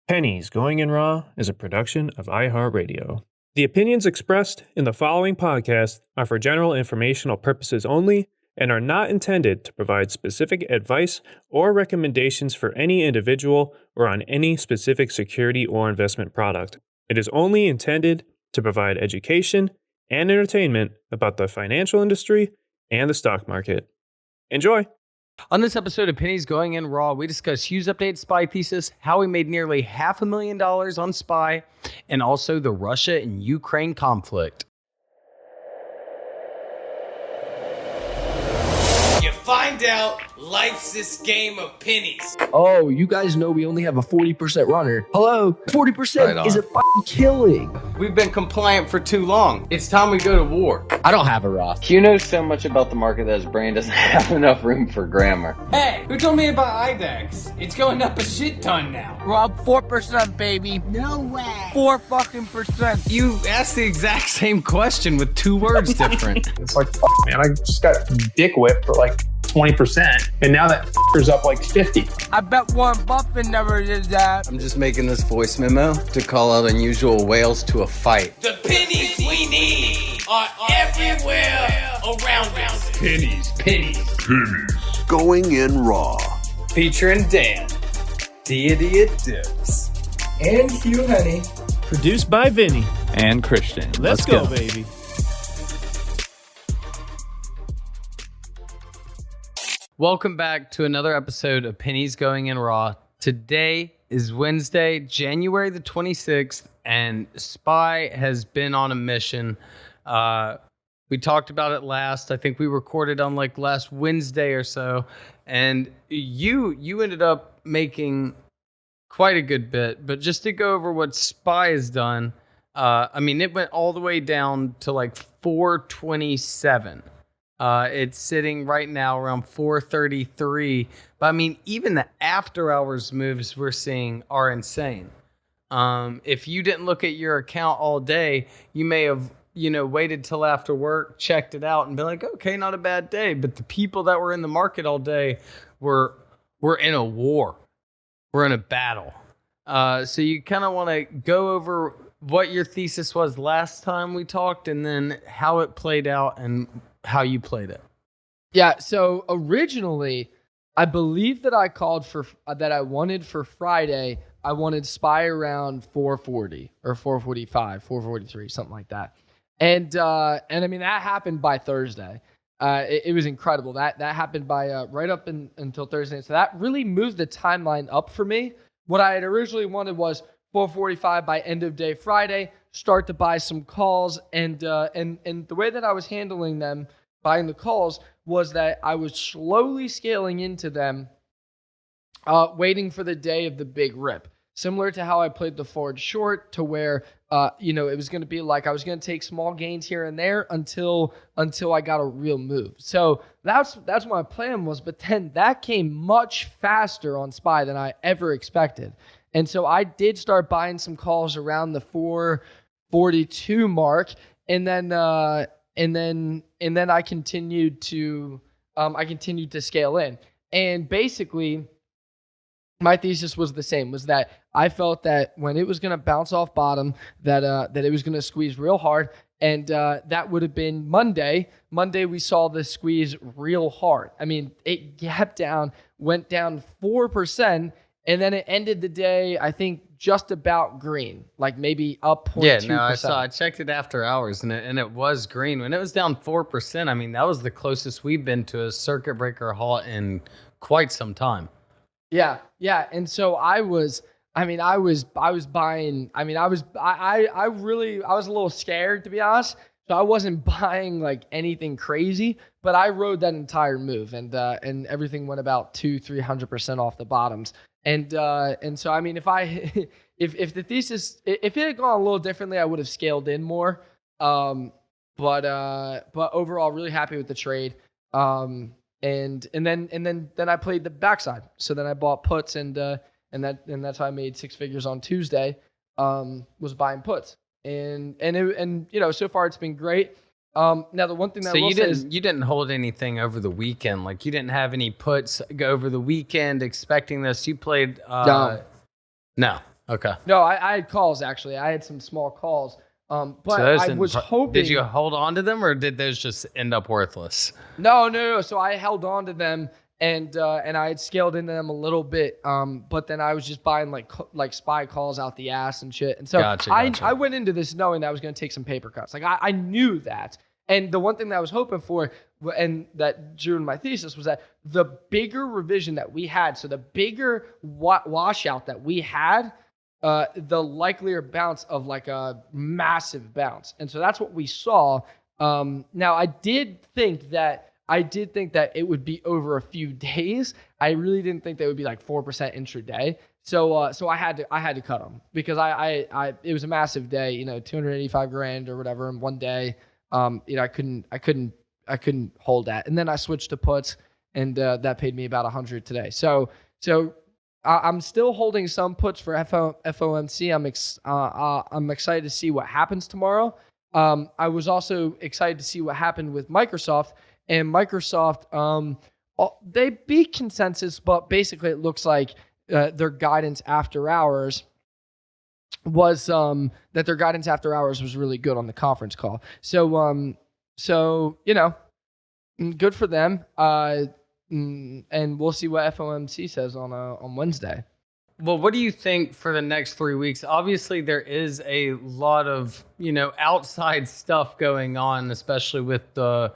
Pennies Going in Raw is a production of iHeartRadio. The opinions expressed in the following podcast are for general informational purposes only and are not intended to provide specific advice or recommendations for any individual or on any specific security or investment product. It is only intended to provide education and entertainment about the financial industry and the stock market. Enjoy! On this episode of Pennies Going in Raw, we discuss Hugh's updated SPY thesis, how he made nearly $500,000 on SPY, and also the Russia and Ukraine conflict. You find out life's this game of pennies. Oh, you guys know we only have a 40% runner. Hello, 40% is a fucking killing. We've been compliant for too long. It's time we go to war. I don't have a Roth. Hugh knows so much about the market that his brain doesn't have enough room for grammar. Hey, who told me about IDEX? It's going up a shit ton now. Rob, 4%, baby. No way. 4 fucking percent. You asked the exact same question with 2 words different. It's like, man, I just got dick whipped for like 20%, and now that f***er's up like 50. I bet Warren Buffett never did that. I'm just making this voice memo to call out unusual whales to a fight. The pennies we need are everywhere around us. Pennies Going in Raw. Featuring Dan, Deity Dips, And Hugh Honey. Produced by Vinny. and Christian. Let's go, baby. Welcome back to another episode of Pennies Going in Raw. Today is Wednesday, January the 26th, and SPY has been on a mission. We talked about it last. I think we recorded on like last Wednesday or so, and you ended up making quite a good bit. But just to go over what SPY has done, it went all the way down to like 427. It's sitting right now around 433. But even the after hours moves we're seeing are insane. If you didn't look at your account all day, you may have, waited till after work, checked it out, and been like, okay, not a bad day. But the people that were in the market all day were in a war. We're in a battle. So you kind of want to go over what your thesis was last time we talked, and then how it played out and how you played it. Yeah, so originally, I believe that I called for that I wanted for Friday, I wanted SPY around 440 or 445, 443, something like that. And that happened by Thursday. It was incredible. That happened by right up until Thursday. So that really moved the timeline up for me. What I had originally wanted was 445 by end of day Friday, start to buy some calls, and the way that I was handling them, buying the calls, was that I was slowly scaling into them, waiting for the day of the big rip. Similar to how I played the forward short, to where it was going to be like I was going to take small gains here and there until I got a real move. So that's what my plan was. But then that came much faster on SPY than I ever expected. And so I did start buying some calls around the 442 mark, and then I continued to scale in. And basically, my thesis was the same: was that I felt that when it was going to bounce off bottom, that it was going to squeeze real hard, and that would have been Monday. Monday we saw the squeeze real hard. It gapped down, went down 4%. And then it ended the day, I think, just about green, like maybe up 0.2%. Yeah, no, I checked it after hours, and it was green. When it was down 4%, that was the closest we've been to a circuit breaker halt in quite some time. Yeah. And so I was buying. I was a little scared, to be honest. So I wasn't buying like anything crazy, but I rode that entire move, and everything went about 200-300% off the bottoms. And so if the thesis, if it had gone a little differently, I would have scaled in more. But overall, really happy with the trade. And then I played the backside. So then I bought puts, and that's how I made 6 figures on Tuesday. Was buying puts, and so far it's been great. Now the one thing that you didn't hold anything over the weekend. Like, you didn't have any puts go over the weekend expecting this. You played No. Okay. No, I had calls actually. I had some small calls. But So those I didn't was hoping. Did you hold on to them, or did those just end up worthless? No. So I held on to them, and I had scaled into them a little bit. But then I was just buying like SPY calls out the ass and shit. And so Gotcha. I went into this knowing that I was going to take some paper cuts. Like I knew that. And the one thing that I was hoping for, and that drew in my thesis, was that the bigger revision that we had, so the bigger washout that we had, the likelier bounce of like a massive bounce. And so that's what we saw. Now I did think that it would be over a few days. I really didn't think they would be like 4% intraday. So I had to cut them because it was a massive day, 285 grand or whatever in one day. I couldn't hold that. And then I switched to puts, and that paid me about 100 today. So I'm still holding some puts for FOMC. I'm excited to see what happens tomorrow. I was also excited to see what happened with Microsoft. And Microsoft, they beat consensus, but basically it looks like their guidance after hours was really good on the conference call. So good for them. And we'll see what FOMC says on Wednesday. Well, what do you think for the next 3 weeks? Obviously, there is a lot of, outside stuff going on, especially with the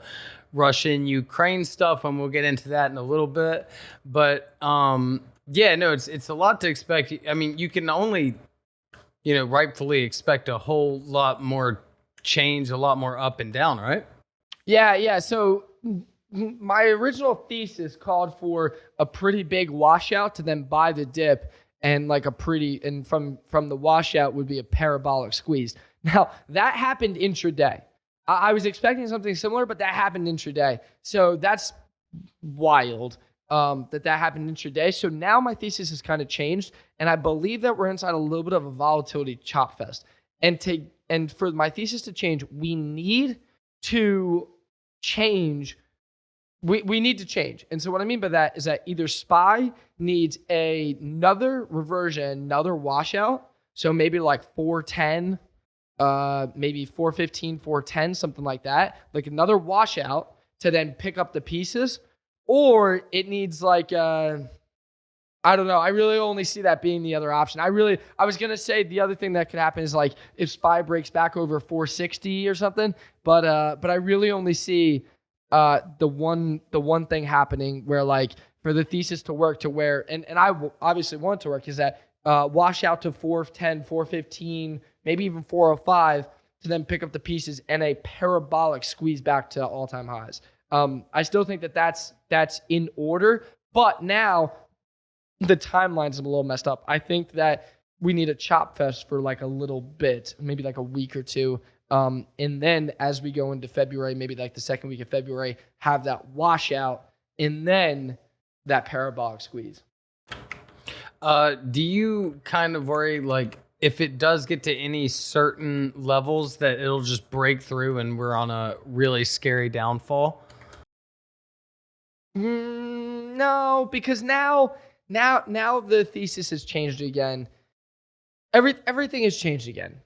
Russian-Ukraine stuff, and we'll get into that in a little bit. But, it's a lot to expect. I mean, you can only, rightfully expect a whole lot more change, a lot more up and down, right? Yeah. So my original thesis called for a pretty big washout to then buy the dip, and from the washout would be a parabolic squeeze. Now that happened intraday. I was expecting something similar, but that happened intraday. So that's wild that happened intraday. So now my thesis has kind of changed, and I believe that we're inside a little bit of a volatility chop fest. And for my thesis to change, we need to change. We need to change. And so what I mean by that is that either SPY needs another reversion, another washout. So maybe like 410, maybe 415, 410, something like that. Like another washout to then pick up the pieces. Or it needs like, I don't know. I really only see that being the other option. I was going to say the other thing that could happen is like if SPY breaks back over 460 or something. But I really only see the one thing happening where like for the thesis to work to where, and I obviously want it to work, is that wash out to 410, 415, maybe even 405 to then pick up the pieces and a parabolic squeeze back to all-time highs. I still think that's in order, but now the timelines are a little messed up. I think that we need a chop fest for like a little bit, maybe like a week or two. And then as we go into February, maybe like the second week of February, have that washout and then that parabolic squeeze. Do you kind of worry, like, if it does get to any certain levels that it'll just break through and we're on a really scary downfall? No, because now the thesis has changed again. Everything has changed again.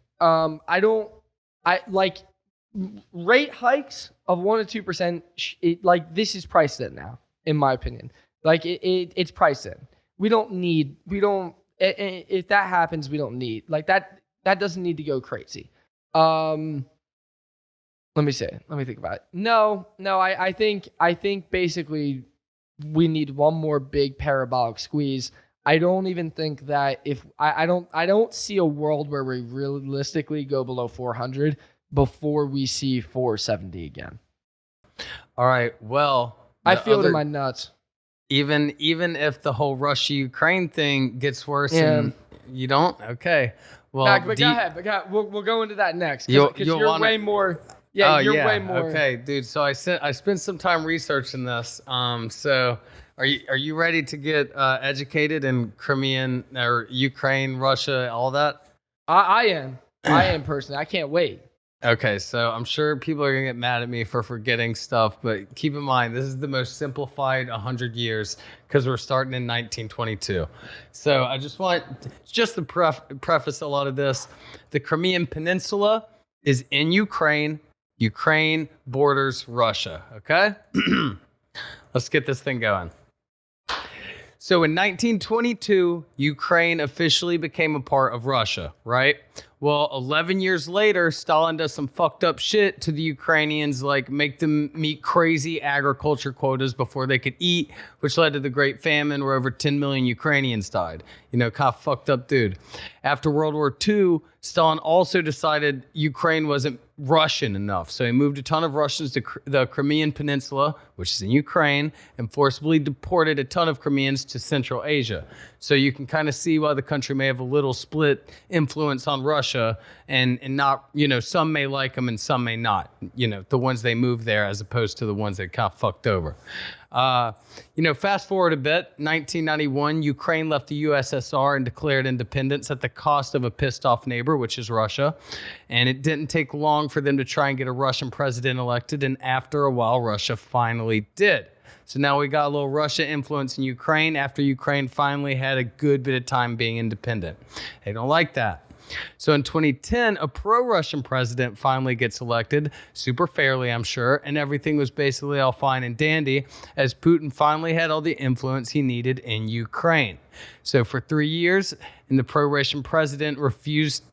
Rate hikes of 1 to 2%. This is priced in now, in my opinion. It's priced in. If that happens, we don't need that doesn't need to go crazy. Let me think about it. No, I think basically we need one more big parabolic squeeze. I don't even think that I don't see a world where we realistically go below 400 before we see 470 again. All right. Well, I feel it in my nuts. Even if the whole Russia-Ukraine thing gets worse, and you don't, okay. Well, go ahead. We'll go into that next. You're way more. Yeah, way more. Okay, dude. So I spent some time researching this. So are you ready to get educated in Crimean or Ukraine, Russia, all that? I am personally. I can't wait. Okay, so I'm sure people are gonna get mad at me for forgetting stuff, but keep in mind this is the most simplified 100 years because we're starting in 1922. So I just want just to preface a lot of this. The Crimean Peninsula is in Ukraine. Ukraine borders Russia. Okay, let's get this thing going. So in 1922, Ukraine officially became a part of Russia, right? Well, 11 years later, Stalin does some fucked up shit to the Ukrainians, like make them meet crazy agriculture quotas before they could eat, which led to the Great Famine where over 10 million Ukrainians died. You know, kind of fucked up dude. After World War II, Stalin also decided Ukraine wasn't Russian enough. So he moved a ton of Russians to the Crimean Peninsula, which is in Ukraine, and forcibly deported a ton of Crimeans to Central Asia. So you can kind of see why the country may have a little split influence on Russia and not, you know, some may like them and some may not, you know, the ones they moved there as opposed to the ones that got fucked over. You know, fast forward a bit, 1991, Ukraine left the USSR and declared independence at the cost of a pissed off neighbor, which is Russia. And it didn't take long for them to try and get a Russian president elected. And after a while, Russia finally did. So now we got a little Russia influence in Ukraine after Ukraine finally had a good bit of time being independent. They don't like that. So in 2010, a pro-Russian president finally gets elected, super fairly, I'm sure, and everything was basically all fine and dandy as Putin finally had all the influence he needed in Ukraine. So for 3 years, and the pro-Russian president refused.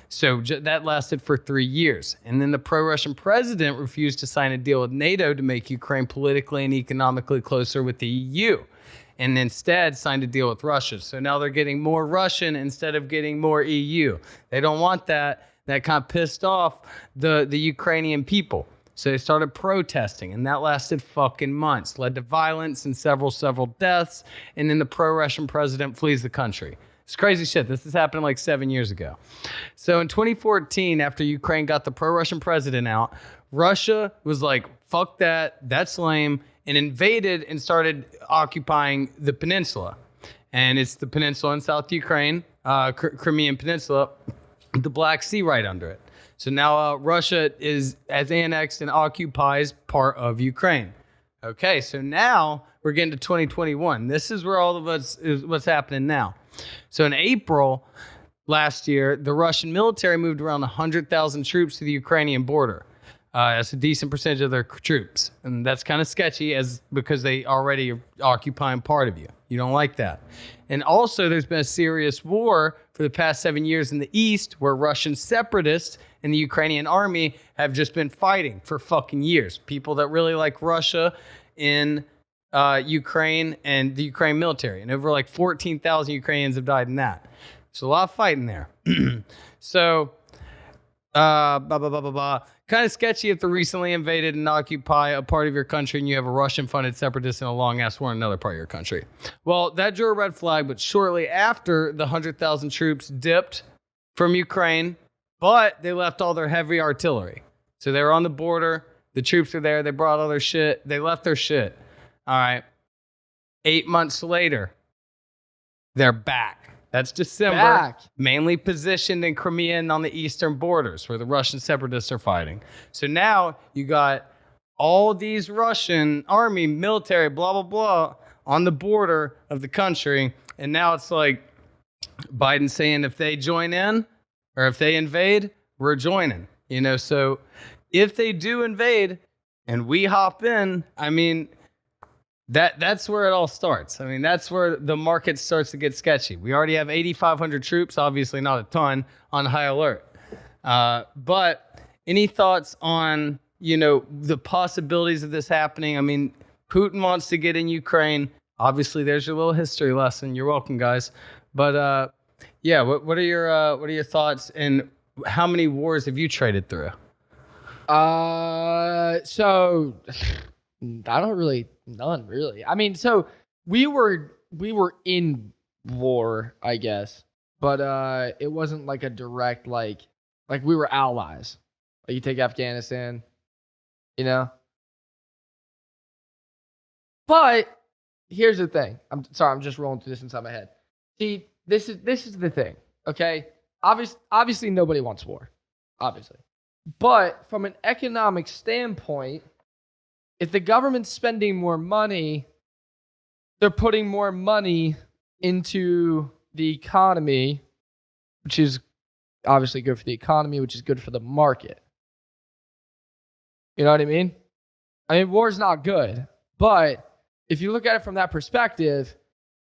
So that lasted for 3 years. And then the pro-Russian president refused to sign a deal with NATO to make Ukraine politically and economically closer with the EU. And instead signed a deal with Russia. So now they're getting more Russian instead of getting more EU. They don't want that. That kind of pissed off the Ukrainian people. So they started protesting, and that lasted fucking months, led to violence and several deaths. And then the pro-Russian president flees the country. It's crazy shit. This is happening like 7 years ago. So in 2014, after Ukraine got the pro-Russian president out, Russia was like, fuck that. That's lame. And invaded and started occupying the peninsula. And it's the peninsula in South Ukraine, Crimean Peninsula, the Black Sea right under it. So now Russia has annexed and occupies part of Ukraine. Okay, so now we're getting to 2021. This is where all of us is what's happening now. So in April last year, the Russian military moved around 100,000 troops to the Ukrainian border. That's a decent percentage of their troops. And that's kind of sketchy because they already are occupying part of you. You don't like that. And also there's been a serious war for the past 7 years in the East where Russian separatists and the Ukrainian army have just been fighting for fucking years. People that really like Russia in Ukraine and the Ukraine military. And over like 14,000 Ukrainians have died in that. So a lot of fighting there. So, kind of sketchy if they recently invaded and occupy a part of your country and you have a Russian-funded separatist in a long-ass war in another part of your country. Well, that drew a red flag, but shortly after, the 100,000 troops dipped from Ukraine, but they left all their heavy artillery. So they were on the border. The troops were there. They brought all their shit. They left their shit. All right. 8 months later, they're back. That's December, mainly positioned in Crimea and on the eastern borders where the Russian separatists are fighting. So now you got all these Russian army, military, blah, blah, blah, on the border of the country. And now it's like Biden saying if they join in or if they invade, we're joining. You know, so if they do invade and we hop in, I mean, that's where it all starts. I mean, that's where the market starts to get sketchy. We already have 8,500 troops, obviously not a ton, on high alert. But any thoughts on, you know, the possibilities of this happening? I mean, Putin wants to get in Ukraine. Obviously, there's your little history lesson. You're welcome, guys. But yeah, what are your thoughts, and how many wars have you traded through? So I don't really, none really. I mean, so we were in war, I guess, but it wasn't like a direct like we were allies. Like you take Afghanistan, you know. But here's the thing. I'm just rolling through this inside my head. See, this is the thing. Okay, obviously nobody wants war. obviously. But from an economic standpoint, if the government's spending more money, they're putting more money into the economy, which is obviously good for the economy, which is good for the market. You know what I mean? I mean, war's not good, but if you look at it from that perspective,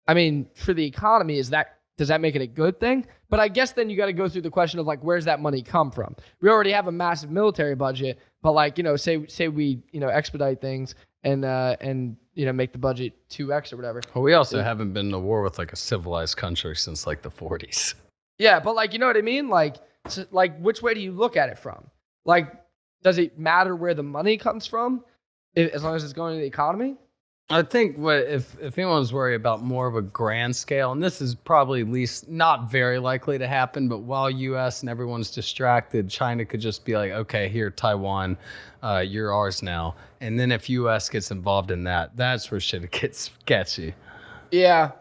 I mean, for the economy, does that make it a good thing? But I guess then you got to go through the question of like, where's that money come from? We already have a massive military budget, but like, say we, expedite things and make the budget 2x or whatever. Well, we also haven't been to war with like a civilized country since like the 40s. Yeah, but like, you know what I mean? Like, which way do you look at it from? Like, does it matter where the money comes from as long as it's going to the economy? I think if anyone's worried about more of a grand scale, and this is probably at least not very likely to happen, but while U.S. and everyone's distracted, China could just be like, okay, here, Taiwan, you're ours now. And then if U.S. gets involved in that, that's where shit gets sketchy. Yeah.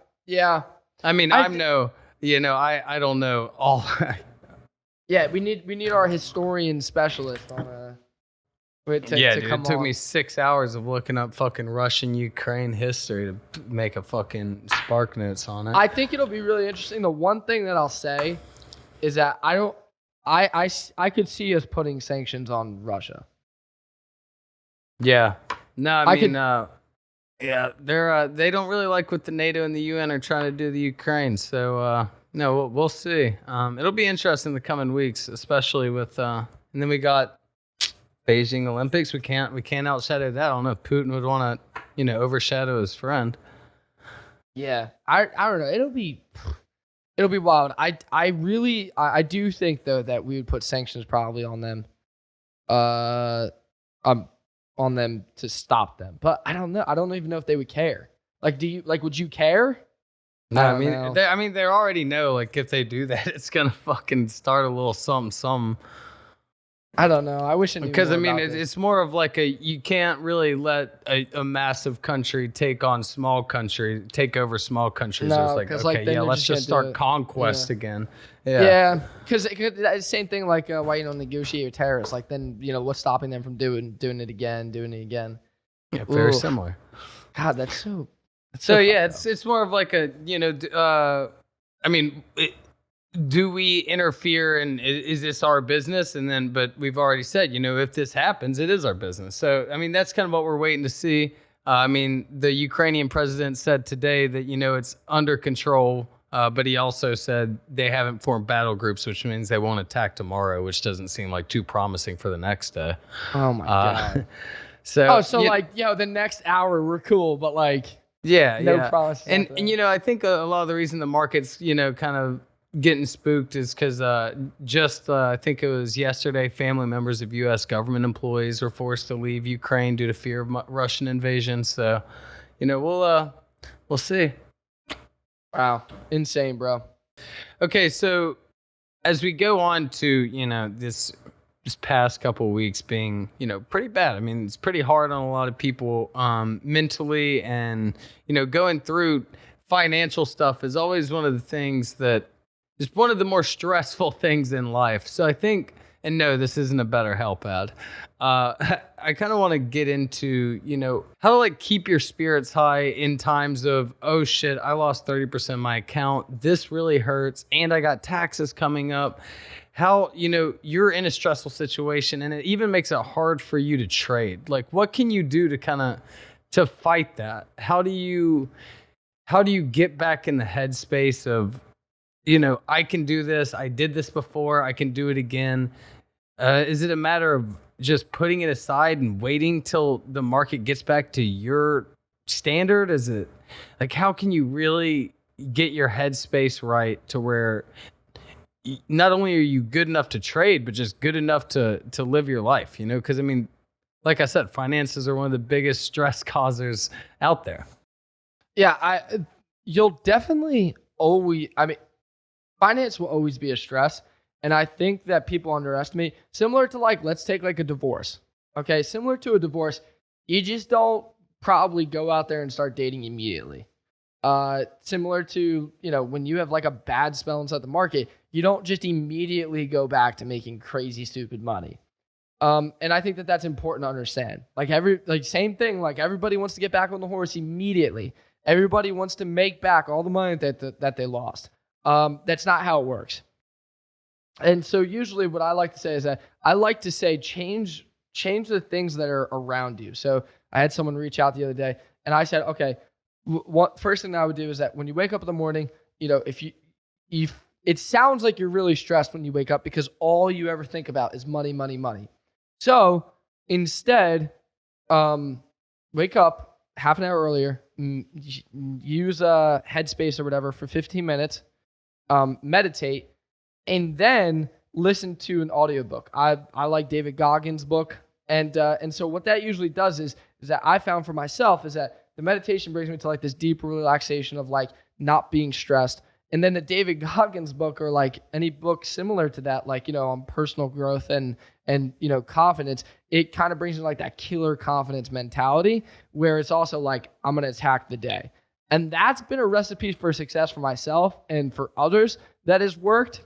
I mean, I don't know all. Yeah, we need our historian specialist on dude, it took me 6 hours of looking up fucking Russian-Ukraine history to make a fucking Spark Notes on it. I think it'll be really interesting. The one thing that I'll say is that I could see us putting sanctions on Russia. Yeah. No, I mean, they don't really like what the NATO and the UN are trying to do to Ukraine. So, no, we'll see. It'll be interesting the coming weeks, especially with, and then we got Beijing Olympics. We can't outshadow that. I don't know if Putin would want to, overshadow his friend. Yeah, I don't know. It'll be wild. I do think though that we would put sanctions probably on them, on them to stop them. But I don't know. I don't even know if they would care. Like, would you care? No, I mean, they already know. Like, if they do that, it's gonna fucking start a little something. I don't know. I wish I knew because more I mean, about this. it's more of like you can't really let a massive country take on small country, take over small countries. No, it's like, 'cause, okay, like, then yeah, you're let's just just gonna start do it. conquest Yeah. again. Yeah, because the same thing like why you don't negotiate with terrorists. Like then what's stopping them from doing it again. Yeah, very Oof. similar. God, that's so. So yeah, it's more of like a I mean, do we interfere and is this our business? And then, but we've already said, if this happens, it is our business. So I mean, that's kind of what we're waiting to see. I mean, the Ukrainian president said today that it's under control, but he also said they haven't formed battle groups, which means they won't attack tomorrow, which doesn't seem like too promising for the next day. Oh my god. So the next hour we're cool, but like. Yeah, no promises. And I think a lot of the reason the market's kind of getting spooked is because I think it was yesterday, family members of U.S. government employees were forced to leave Ukraine due to fear of Russian invasion. So, we'll see. Wow, insane, bro. Okay, so as we go on to this past couple of weeks being, pretty bad. I mean, it's pretty hard on a lot of people mentally, and, going through financial stuff is always one of the things that is one of the more stressful things in life. So I think, and no, this isn't a BetterHelp ad. I kind of want to get into, how to keep your spirits high in times of, oh shit, I lost 30% of my account. This really hurts. And I got taxes coming up. How, you're in a stressful situation and it even makes it hard for you to trade. Like, what can you do to fight that? How do you get back in the headspace of, I can do this. I did this before. I can do it again. Is it a matter of just putting it aside and waiting till the market gets back to your standard? Is it like, how can you really get your headspace right to where not only are you good enough to trade, but just good enough to live your life, because I mean, like I said, finances are one of the biggest stress causers out there. Yeah, you'll definitely always, finance will always be a stress. And I think that people underestimate, similar to let's take a divorce. Okay, similar to a divorce, you just don't probably go out there and start dating immediately. Similar to, when you have like a bad spell inside the market, you don't just immediately go back to making crazy, stupid money. And I think that that's important to understand. Same thing, like everybody wants to get back on the horse immediately. Everybody wants to make back all the money that they lost. That's not how it works. And so usually what I like to say is that I like to say change the things that are around you. So I had someone reach out the other day and I said, okay, first thing I would do is that when you wake up in the morning, if it sounds like you're really stressed when you wake up because all you ever think about is money, money, money. So instead, wake up half an hour earlier, use Headspace or whatever for 15 minutes, meditate, and then listen to an audiobook. I like David Goggins' book. And so what that usually does is that I found for myself is that the meditation brings me to like this deep relaxation of like not being stressed. And then the David Goggins book or like any book similar to that, like, on personal growth and confidence, it kind of brings me like that killer confidence mentality where it's also like, I'm going to attack the day. And that's been a recipe for success for myself and for others that has worked.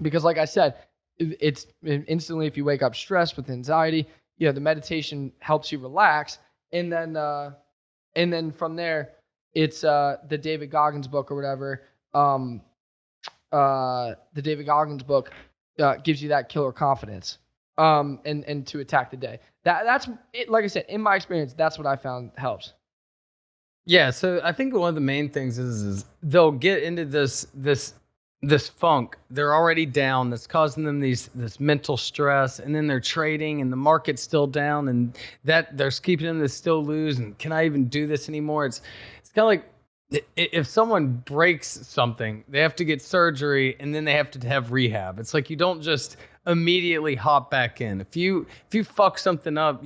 Because like I said, it's instantly, if you wake up stressed with anxiety, the meditation helps you relax. And then from there, it's the David Goggins book or whatever. The David Goggins book gives you that killer confidence and to attack the day. That's it. Like I said, in my experience, that's what I found helps. Yeah, so I think one of the main things is they'll get into this funk. They're already down. That's causing them this mental stress, and then they're trading, and the market's still down, and that they're keeping them to still lose. And can I even do this anymore? It's kind of like if someone breaks something, they have to get surgery, and then they have to have rehab. It's like you don't just immediately hop back in. If you fuck something up,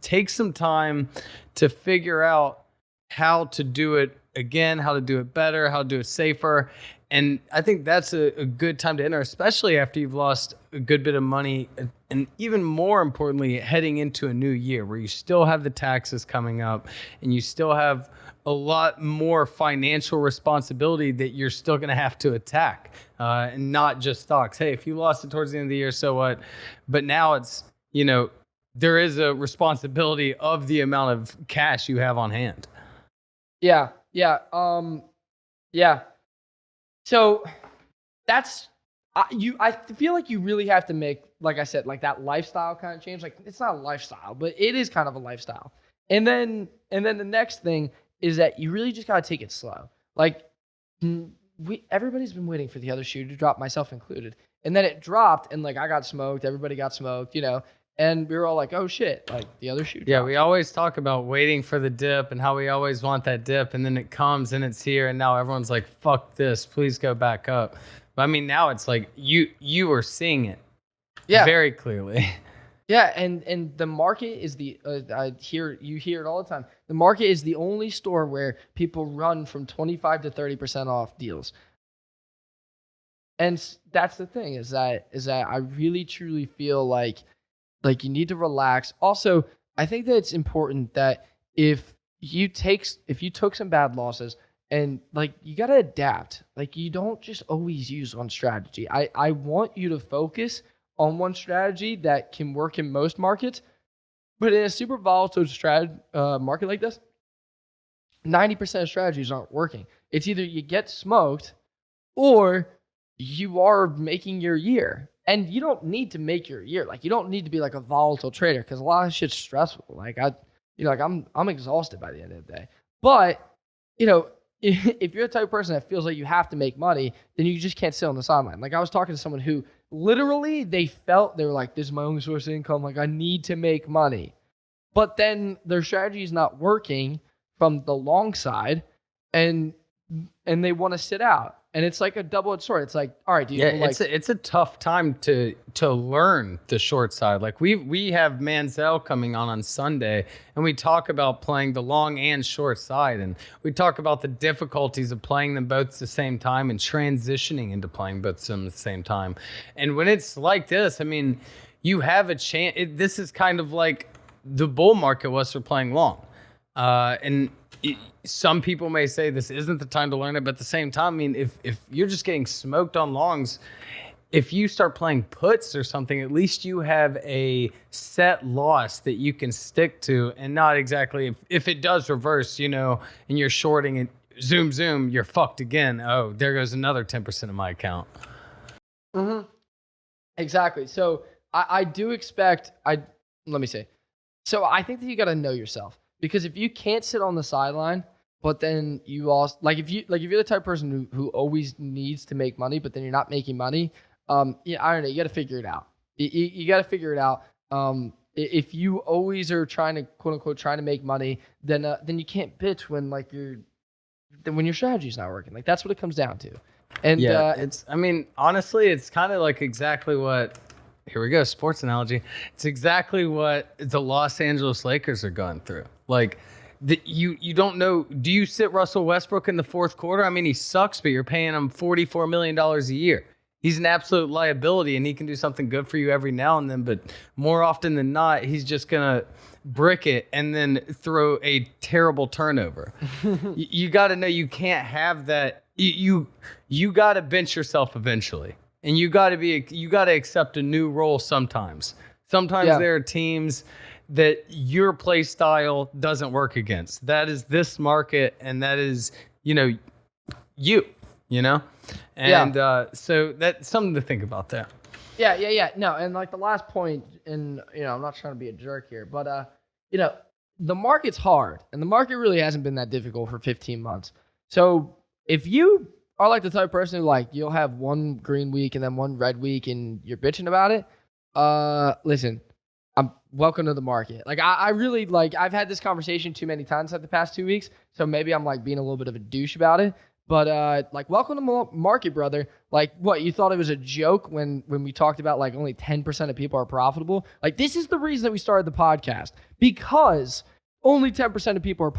take some time to figure out how to do it again, how to do it better, how to do it safer. And I think that's a good time to enter, especially after you've lost a good bit of money. And even more importantly, heading into a new year where you still have the taxes coming up and you still have a lot more financial responsibility that you're still going to have to attack and not just stocks. Hey, if you lost it towards the end of the year, so what? But now it's, there is a responsibility of the amount of cash you have on hand. Yeah. So that's I feel like you really have to make, like I said, like that lifestyle kind of change. Like it's not a lifestyle, but it is kind of a lifestyle. And then the next thing is that you really just got to take it slow. Like everybody's been waiting for the other shoe to drop, myself included. And then it dropped and like I got smoked, everybody got smoked, and we were all like, oh shit, like the other shoe dropped. Yeah, we always talk about waiting for the dip and how we always want that dip, and then it comes and it's here, and now everyone's like, fuck this, please go back up. But I mean, now it's like you are seeing it very clearly. Yeah, and the market is you hear it all the time. The market is the only store where people run from 25 to 30% off deals. And that's the thing is that I really truly feel like you need to relax. Also, I think that it's important that if you took some bad losses and like you got to adapt, like you don't just always use one strategy. I want you to focus on one strategy that can work in most markets, but in a super volatile market like this, 90% of strategies aren't working. It's either you get smoked or you are making your year. And you don't need to make your year. Like you don't need to be like a volatile trader because a lot of shit's stressful. Like I'm exhausted by the end of the day. But if you're the type of person that feels like you have to make money, then you just can't sit on the sideline. Like I was talking to someone who literally they were like, this is my only source of income. Like I need to make money. But then their strategy is not working from the long side and they want to sit out. And it's like a double-edged sword. It's like, all right, dude. Yeah, it's a tough time to learn the short side. Like we have Manziel coming on Sunday, and we talk about playing the long and short side, and we talk about the difficulties of playing them both at the same time and transitioning into playing both of them at the same time. And when it's like this, I mean, you have a chance. This is kind of like the bull market was for playing long. And some people may say this isn't the time to learn it, but at the same time, I mean, if you're just getting smoked on longs, if you start playing puts or something, at least you have a set loss that you can stick to, and not exactly if it does reverse, and you're shorting it, zoom, you're fucked again. Oh, there goes another 10% of my account. Mm-hmm. Exactly. So I do expect, let me say, so I think that you got to know yourself, because if you can't sit on the sideline, but then you also, if you're the type of person who always needs to make money, but then you're not making money, I don't know. You got to figure it out. You got to figure it out. If you always are trying to quote unquote trying to make money, then you can't bitch when when your strategy's not working. Like, that's what it comes down to. And honestly, it's kind of like exactly what. Here we go, sports analogy. It's exactly what the Los Angeles Lakers are going through. Like, you don't know. Do you sit Russell Westbrook in the fourth quarter? I mean, he sucks, but you're paying him $44 million a year. He's an absolute liability, and he can do something good for you every now and then. But more often than not, he's just going to brick it and then throw a terrible turnover. You got to know you can't have that. You got to bench yourself eventually. And you got to accept a new role sometimes. Sometimes there are teams that your play style doesn't work against. That is this market, and that is, And so that's something to think about there. Yeah. No, and the last point, and I'm not trying to be a jerk here, but the market's hard, and the market really hasn't been that difficult for 15 months. So if you are the type of person who you'll have one green week and then one red week and you're bitching about it, listen, I'm welcome to the market. I really I've had this conversation too many times the past 2 weeks, so maybe I'm being a little bit of a douche about it. But welcome to the market, brother. What, you thought it was a joke when we talked about only 10% of people are profitable? This is the reason that we started the podcast, because only 10% of people are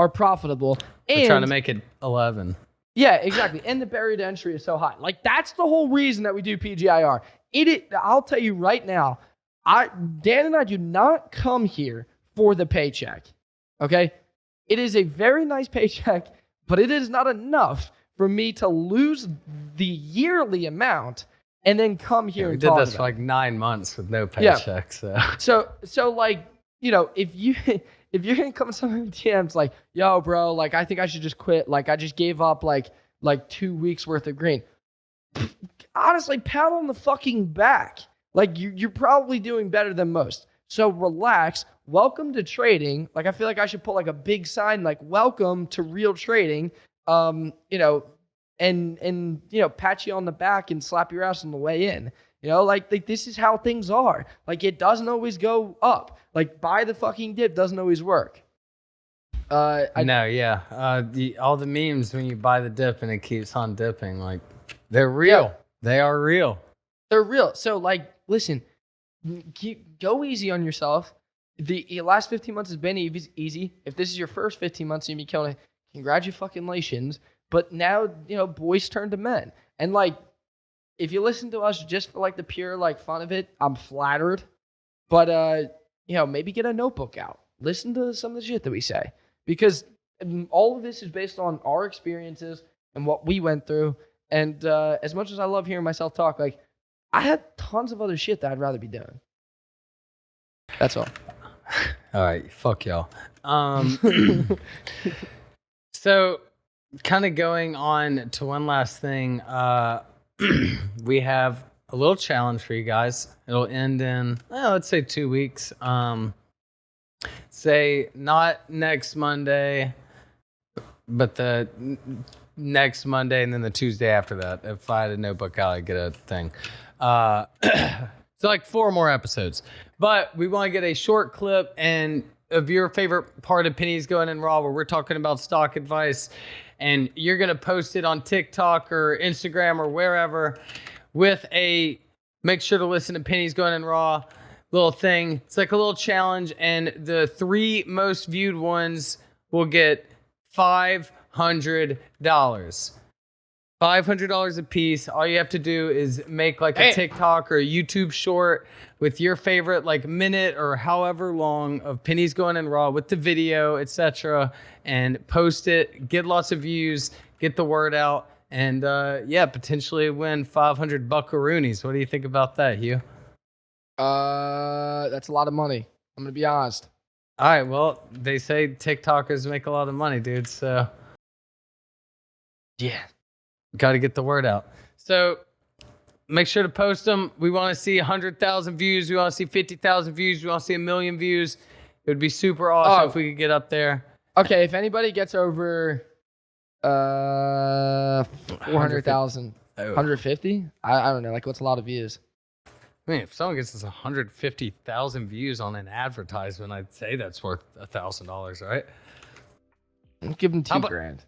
profitable. We're trying to make it 11. Yeah, exactly. And the barrier to entry is so high. That's the whole reason that we do PGIR. I'll tell you right now, Dan and I do not come here for the paycheck. Okay? It is a very nice paycheck, but it is not enough for me to lose the yearly amount and then come here and talk about it. We did this for 9 months with no paycheck. Yeah. So if you're gonna come to some of the DMs yo, bro, I think I should just quit. I just gave up 2 weeks worth of green. Honestly, pat on the fucking back. You're probably doing better than most. So relax. Welcome to trading. I feel I should put a big sign welcome to real trading. And pat you on the back and slap your ass on the way in. This is how things are. It doesn't always go up. Buy the fucking dip doesn't always work. All the memes when you buy the dip and it keeps on dipping, they're real. Yeah. They are real. They're real. So listen, go easy on yourself. The last 15 months has been easy. If this is your first 15 months, you'll be killing it. Congratulations. But now, boys turn to men. And if you listen to us just for the pure fun of it, I'm flattered. But maybe get a notebook out. Listen to some of the shit that we say, because all of this is based on our experiences and what we went through. And as much as I love hearing myself talk, I had tons of other shit that I'd rather be doing. That's all. All right, fuck y'all. So, kind of going on to one last thing, we have a little challenge for you guys. It'll end in, let's say 2 weeks. Say not next Monday, but the next Monday and then the Tuesday after that. If I had a notebook out, I'd get a thing. So 4 more episodes. But we want to get a short clip and of your favorite part of Pennies Going in Raw, where we're talking about stock advice, and you're going to post it on TikTok or Instagram or wherever with a make sure to listen to Pennies Going in Raw little thing. It's a little challenge, and the 3 most viewed ones will get $500. $500 a piece. All you have to do is make like a TikTok or a YouTube short with your favorite like minute or however long of pennies going in raw with the video, etc., and post it. Get lots of views. Get the word out, and potentially win 500 buckaroonies. What do you think about that, Hugh? That's a lot of money. I'm gonna be honest. All right. Well, they say TikTokers make a lot of money, dude. So yeah. Got to get the word out. So make sure to post them. We want to see 100,000 views. We want to see 50,000 views. We want to see 1 million views. It would be super awesome if we could get up there. Okay, if anybody gets over 400,000, 150? I don't know. Like, what's a lot of views? I mean, if someone gets us 150,000 views on an advertisement, I'd say that's worth $1,000, right? Give them $2,000.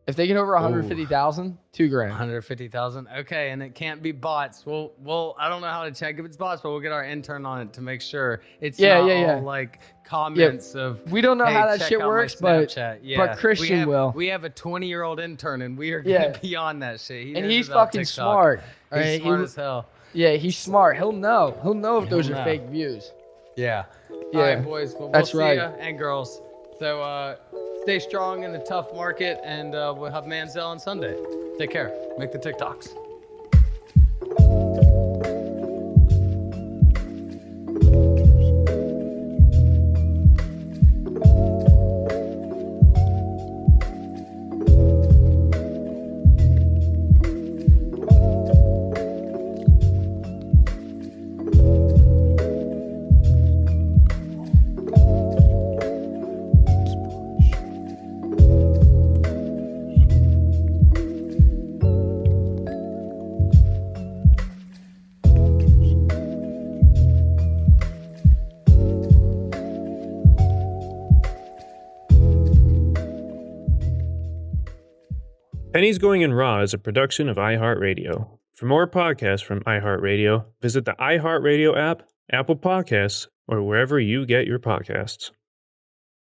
If they get over 150,000, $2,000. 150,000. Okay, and it can't be bots. Well, I don't know how to check if it's bots, but we'll get our intern on it to make sure it's not all like comments of. We don't know how that check shit out works, my but Snapchat. but Christian will. We have a 20-year-old intern, and we are gonna be on that shit. And he's fucking smart. He's smart as hell. Yeah, he's smart. He'll know. He'll know if those are fake views. Yeah. Yeah. All right, boys. Well, That's see right. ya, and girls. So stay strong in the tough market, and we'll have Manziel on Sunday. Take care. Make the TikToks. Pennies Going in Raw is a production of iHeartRadio. For more podcasts from iHeartRadio, visit the iHeartRadio app, Apple Podcasts, or wherever you get your podcasts.